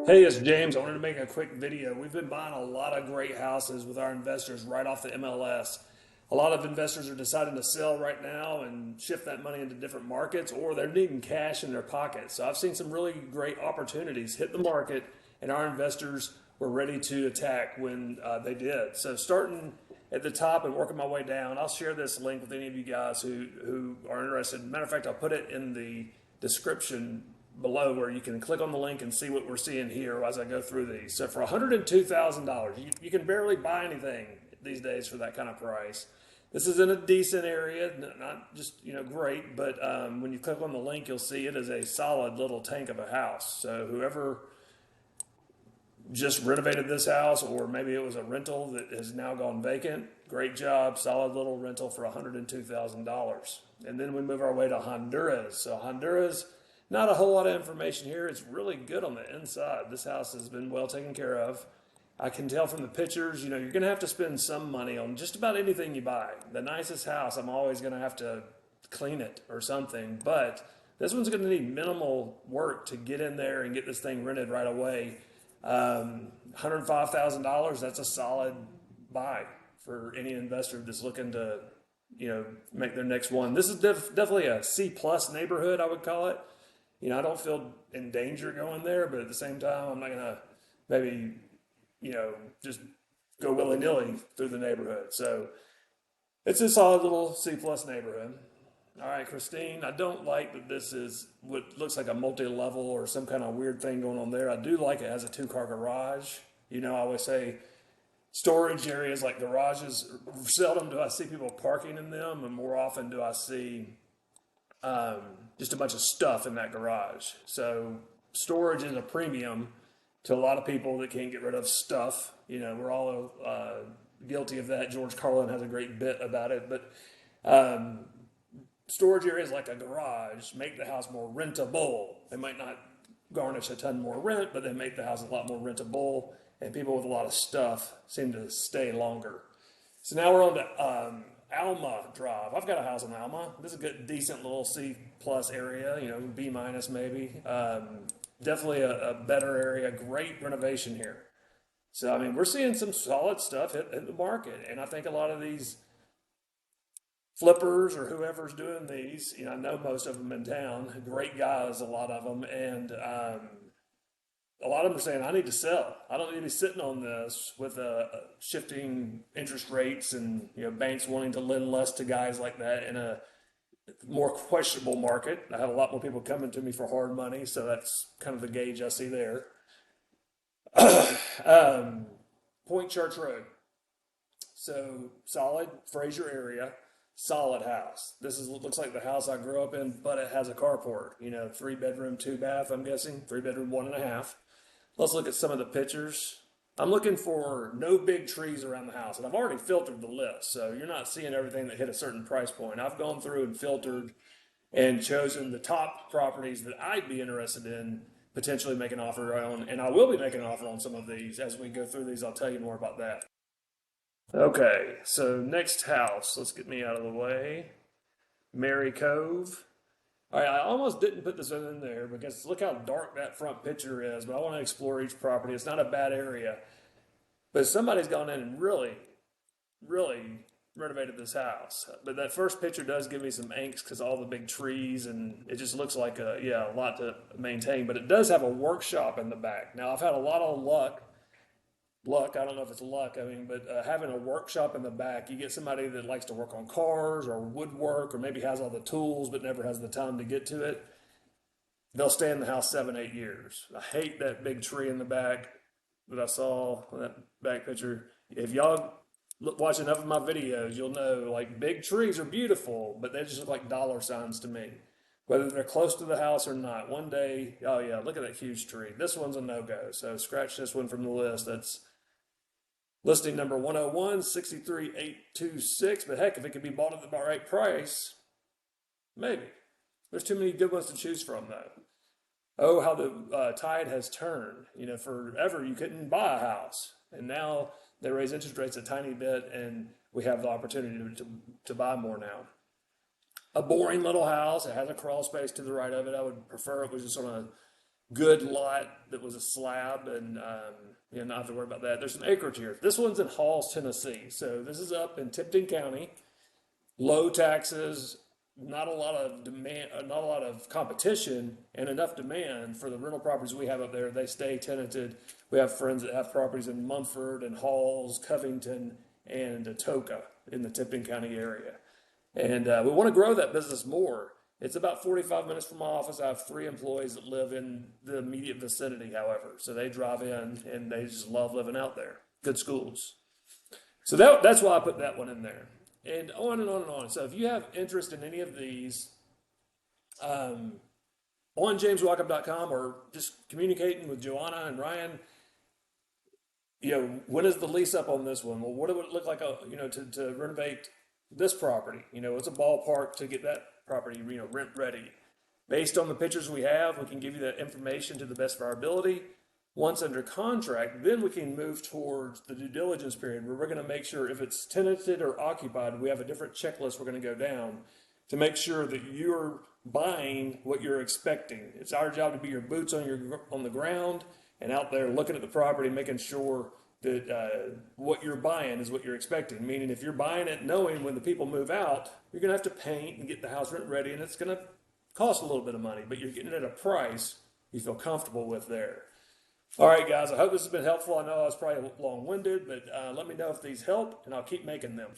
Hey, it's James. I wanted to make a quick video. We've been buying a lot of great houses with our investors right off the MLS. A lot of investors are deciding to sell right now and shift that money into different markets, or they're needing cash in their pockets. So I've seen some really great opportunities hit the market, and our investors were ready to attack when they did. So starting at the top and working my way down, I'll share this link with any of you guys who are interested. Matter of fact, I'll put it in the description below where you can click on the link and see what we're seeing here as I go through these. So for $102,000, you can barely buy anything these days for that kind of price. This is in a decent area, not just great, but when you click on the link, you'll see it is a solid little tank of a house. So whoever just renovated this house, or maybe it was a rental that has now gone vacant, great job, solid little rental for $102,000. And then we move our way to Honduras. So Honduras, not a whole lot of information here. It's really good on the inside. This house has been well taken care of. I can tell from the pictures, you're going to have to spend some money on just about anything you buy. The nicest house, I'm always going to have to clean it or something. But this one's going to need minimal work to get in there and get this thing rented right away. $105,000, that's a solid buy for any investor that's looking to, make their next one. This is definitely a C plus neighborhood, I would call it. I don't feel in danger going there, but at the same time, I'm not going to maybe, just go willy-nilly through the neighborhood. So it's a solid little C plus neighborhood. All right, Christine, I don't like that this is what looks like a multi-level or some kind of weird thing going on there. I do like it has a two-car garage. I always say storage areas like garages, seldom do I see people parking in them, and more often do I see just a bunch of stuff in that garage. So storage is a premium to a lot of people that can't get rid of stuff. We're all guilty of that. George Carlin has a great bit about it. But storage areas like a garage make the house more rentable. They might not garnish a ton more rent, but they make the house a lot more rentable. And people with a lot of stuff seem to stay longer. So now we're on to Alma Drive. I've got a house in Alma. This is a good, decent little C plus area, B minus maybe. Definitely a better area. Great renovation here. So, we're seeing some solid stuff hit the market. And I think a lot of these flippers or whoever's doing these, I know most of them in town, great guys, a lot of them. And a lot of them are saying, I need to sell. I don't need to be sitting on this with shifting interest rates and banks wanting to lend less to guys like that in a more questionable market. I have a lot more people coming to me for hard money, so that's kind of the gauge I see there. Point Church Road. So solid Fraser area, solid house. This looks like the house I grew up in, but it has a carport. 3-bedroom, 2-bath. I'm guessing 3-bedroom, 1.5. Let's look at some of the pictures. I'm looking for no big trees around the house, and I've already filtered the list, so you're not seeing everything that hit a certain price point. I've gone through and filtered and chosen the top properties that I'd be interested in potentially making an offer on, and I will be making an offer on some of these. As we go through these, I'll tell you more about that. Okay, so next house. Let's get me out of the way. Mary Cove. All right, I almost didn't put this in there because look how dark that front picture is, but I want to explore each property. It's not a bad area, but somebody's gone in and really, really renovated this house. But that first picture does give me some angst because all the big trees, and it just looks like a lot to maintain, but it does have a workshop in the back. Now, I've had a lot of luck, I don't know if it's luck, but having a workshop in the back, you get somebody that likes to work on cars or woodwork, or maybe has all the tools but never has the time to get to it. They'll stay in the house 7-8 years. I hate that big tree in the back that I saw in that back picture. If y'all watch enough of my videos, you'll know, like, big trees are beautiful, but they just look like dollar signs to me. Whether they're close to the house or not, one day, oh yeah, look at that huge tree. This one's a no-go, so scratch this one from the list. That's listing number 101, 63826, but heck, if it could be bought at the right price, maybe. There's too many good ones to choose from, though. Oh, how the tide has turned. Forever you couldn't buy a house, and now they raise interest rates a tiny bit, and we have the opportunity to buy more now. A boring little house. It has a crawl space to the right of it. I would prefer it was just on good lot that was a slab, and you know, not have to worry about that. There's some acreage here. This one's in Halls, Tennessee. So this is up in Tipton County. Low taxes, not a lot of demand, not a lot of competition, and enough demand for the rental properties we have up there. They stay tenanted. We have friends that have properties in Munford and Halls, Covington, and Atoka in the Tipton County area. And we want to grow that business more. It's about 45 minutes from my office. I have 3 employees that live in the immediate vicinity, however. So they drive in and they just love living out there. Good schools. So that's why I put that one in there. And on and on and on. So if you have interest in any of these, on jameswalkup.com or just communicating with Joanna and Ryan, you know, when is the lease up on this one? Well, what would it look like, you know, to renovate this property? You know, it's a ballpark to get that property, you know, rent ready. Based on the pictures we have, we can give you that information to the best of our ability. Once under contract, then we can move towards the due diligence period where we're going to make sure if it's tenanted or occupied, we have a different checklist we're going to go down to make sure that you're buying what you're expecting. It's our job to be your boots on the ground and out there looking at the property, making sure that what you're buying is what you're expecting. Meaning, if you're buying it knowing when the people move out, you're going to have to paint and get the house rent ready, and it's going to cost a little bit of money, but you're getting it at a price you feel comfortable with there. All right, guys, I hope this has been helpful. I know I was probably long-winded, but let me know if these help, and I'll keep making them.